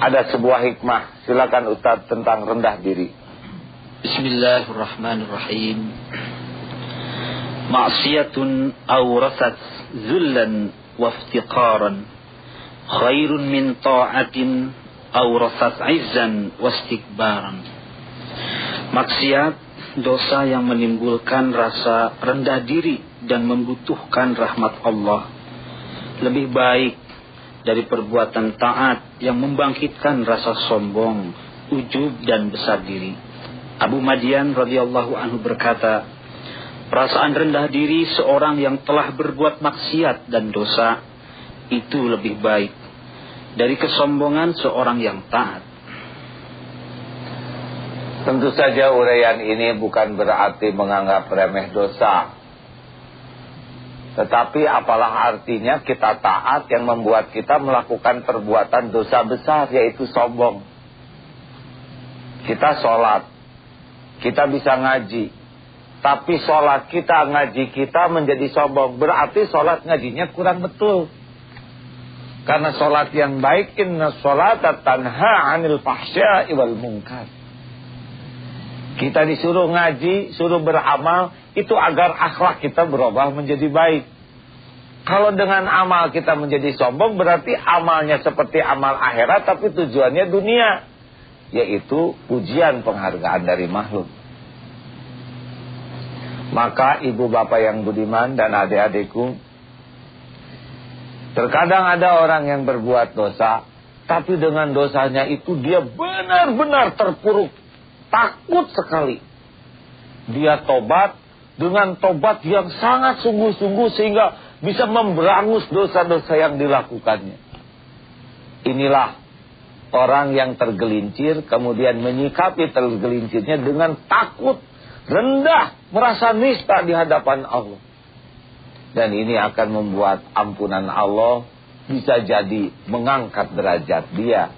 ada sebuah hikmah. Silakan Ustaz tentang rendah diri. Bismillahirrahmanirrahim. Ma'siyatun awrasat zullan waftiqaran khairun min ta'atin awrasat izzan wastikbaran. Maksiat, dosa yang menimbulkan rasa rendah diri dan membutuhkan rahmat Allah, lebih baik dari perbuatan taat yang membangkitkan rasa sombong, ujub dan besar diri. Abu Madian radhiyallahu anhu berkata, perasaan rendah diri seorang yang telah berbuat maksiat dan dosa itu lebih baik dari kesombongan seorang yang taat. Tentu saja uraian ini bukan berarti menganggap remeh dosa. Tetapi apalah artinya kita taat yang membuat kita melakukan perbuatan dosa besar, yaitu sombong. Kita sholat, kita bisa ngaji, tapi sholat kita, ngaji kita menjadi sombong. Berarti sholat ngajinya kurang betul. Karena sholat yang baik, inna sholata tanha anil fahsya'i wal munkar. Kita disuruh ngaji, suruh beramal, itu agar akhlak kita berubah menjadi baik. Kalau dengan amal kita menjadi sombong, berarti amalnya seperti amal akhirat, tapi tujuannya dunia, yaitu pujian penghargaan dari makhluk. Maka ibu bapak yang budiman dan adik-adikku, terkadang ada orang yang berbuat dosa, tapi dengan dosanya itu dia benar-benar terpuruk, takut sekali. Dia tobat dengan tobat yang sangat sungguh-sungguh sehingga bisa memberangus dosa-dosa yang dilakukannya. Inilah orang yang tergelincir, kemudian menyikapi tergelincirnya dengan takut, rendah, merasa nista di hadapan Allah. Dan ini akan membuat ampunan Allah bisa jadi mengangkat derajat dia.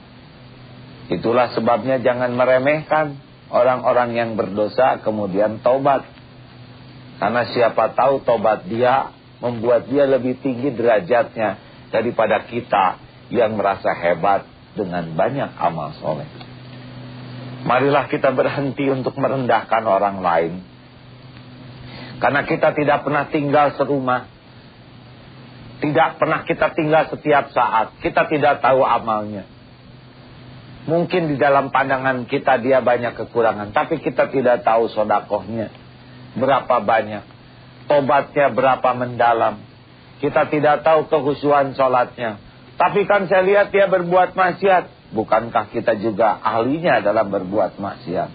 Itulah sebabnya jangan meremehkan orang-orang yang berdosa kemudian taubat. Karena siapa tahu taubat dia membuat dia lebih tinggi derajatnya daripada kita yang merasa hebat dengan banyak amal soleh. Marilah kita berhenti untuk merendahkan orang lain. Karena kita tidak pernah tinggal serumah. Tidak pernah kita tinggal setiap saat. Kita tidak tahu amalnya. Mungkin di dalam pandangan kita dia banyak kekurangan, tapi kita tidak tahu sedekahnya berapa banyak, tobatnya berapa mendalam. Kita tidak tahu kehusuan sholatnya. Tapi kan saya lihat dia berbuat maksiat. Bukankah kita juga ahlinya dalam berbuat maksiat?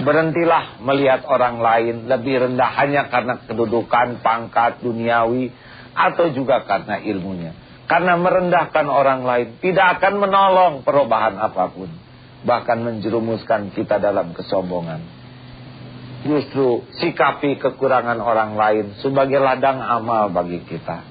Berhentilah melihat orang lain lebih rendah hanya karena kedudukan, pangkat, duniawi, atau juga karena ilmunya. Karena merendahkan orang lain tidak akan menolong perubahan apapun, bahkan menjerumuskan kita dalam kesombongan. Justru sikapi kekurangan orang lain sebagai ladang amal bagi kita.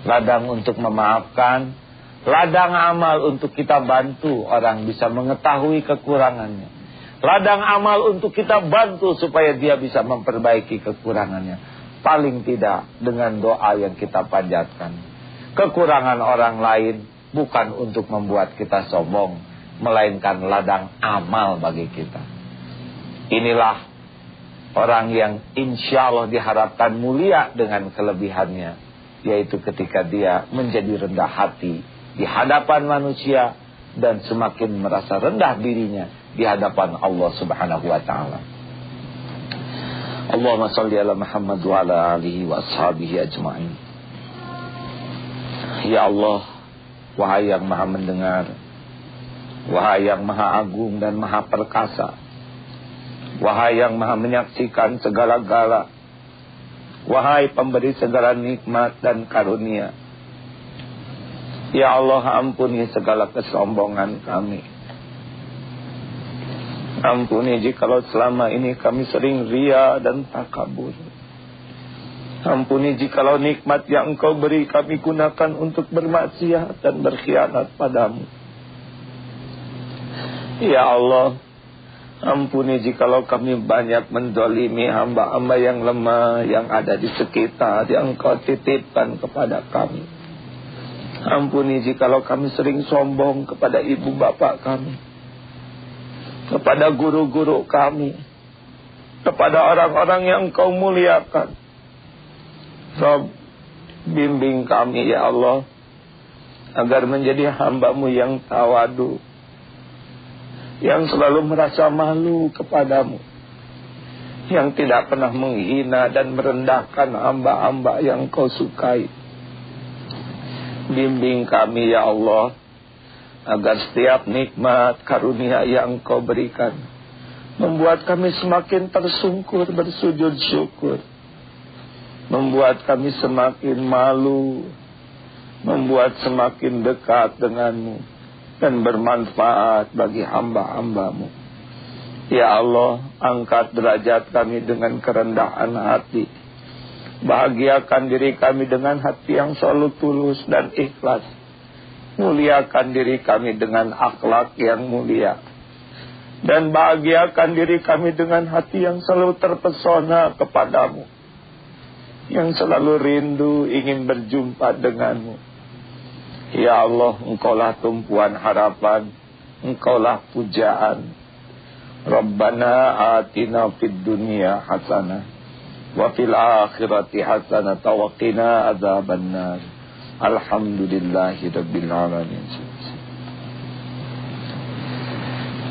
Ladang untuk memaafkan, ladang amal untuk kita bantu orang bisa mengetahui kekurangannya. Ladang amal untuk kita bantu supaya dia bisa memperbaiki kekurangannya. Paling tidak dengan doa yang kita panjatkan. Kekurangan orang lain bukan untuk membuat kita sombong, melainkan ladang amal bagi kita. Inilah orang yang insya Allah diharapkan mulia dengan kelebihannya, yaitu ketika dia menjadi rendah hati di hadapan manusia dan semakin merasa rendah dirinya di hadapan Allah Subhanahu wa taala. Allahumma shalli ala Muhammad wa ala alihi wa ashabihi ajma'in. Ya Allah, wahai yang maha mendengar, wahai yang maha agung dan maha perkasa, wahai yang maha menyaksikan segala-gala, wahai pemberi segala nikmat dan karunia, ya Allah, ampuni segala kesombongan kami. Ampuni jikalau selama ini kami sering ria dan takabur. Ampuni jikalau nikmat yang Engkau beri kami gunakan untuk bermaksiat dan berkhianat padamu. Ya Allah, ampuni jikalau kami banyak menzalimi hamba-hamba yang lemah yang ada di sekitar yang Engkau titipkan kepada kami. Ampuni jikalau kami sering sombong kepada ibu bapak kami, kepada guru-guru kami, kepada orang-orang yang Kau muliakan. Rabb, bimbing kami ya Allah, agar menjadi hamba-Mu yang tawadu, yang selalu merasa malu kepadamu, yang tidak pernah menghina dan merendahkan hamba-hamba yang Kau sukai. Bimbing kami ya Allah, agar setiap nikmat karunia yang Kau berikan membuat kami semakin tersungkur bersujud syukur, membuat kami semakin malu, membuat semakin dekat denganmu, dan bermanfaat bagi hamba-hamba-Mu. Ya Allah, angkat derajat kami dengan kerendahan hati. Bahagiakan diri kami dengan hati yang selalu tulus dan ikhlas. Muliakan diri kami dengan akhlak yang mulia. Dan bahagiakan diri kami dengan hati yang selalu terpesona kepadamu, yang selalu rindu ingin berjumpa denganmu. Ya Allah, Engkaulah tumpuan harapan, Engkaulah pujaan. Rabbana atina fid dunya hasanah wa fil akhirati hasanah wa qina adzabannar. Alhamdulillahi rabbil alamin.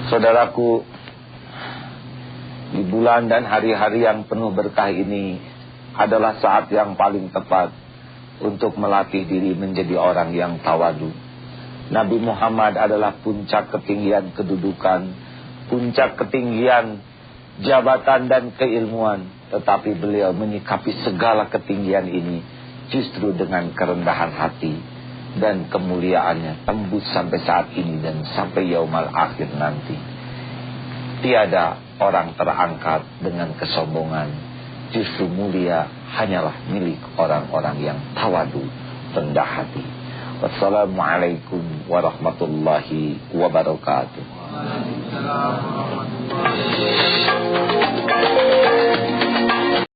Saudaraku, di bulan dan hari-hari yang penuh berkah ini adalah saat yang paling tepat untuk melatih diri menjadi orang yang tawadu. Nabi Muhammad adalah puncak ketinggian kedudukan, puncak ketinggian jabatan dan keilmuan, tetapi beliau menyikapi segala ketinggian ini justru dengan kerendahan hati, dan kemuliaannya tembus sampai saat ini dan sampai yaumul akhir nanti. Tiada orang terangkat dengan kesombongan, justru mulia hanyalah milik orang-orang yang tawadu, rendah hati. Wassalamualaikum warahmatullahi wabarakatuh.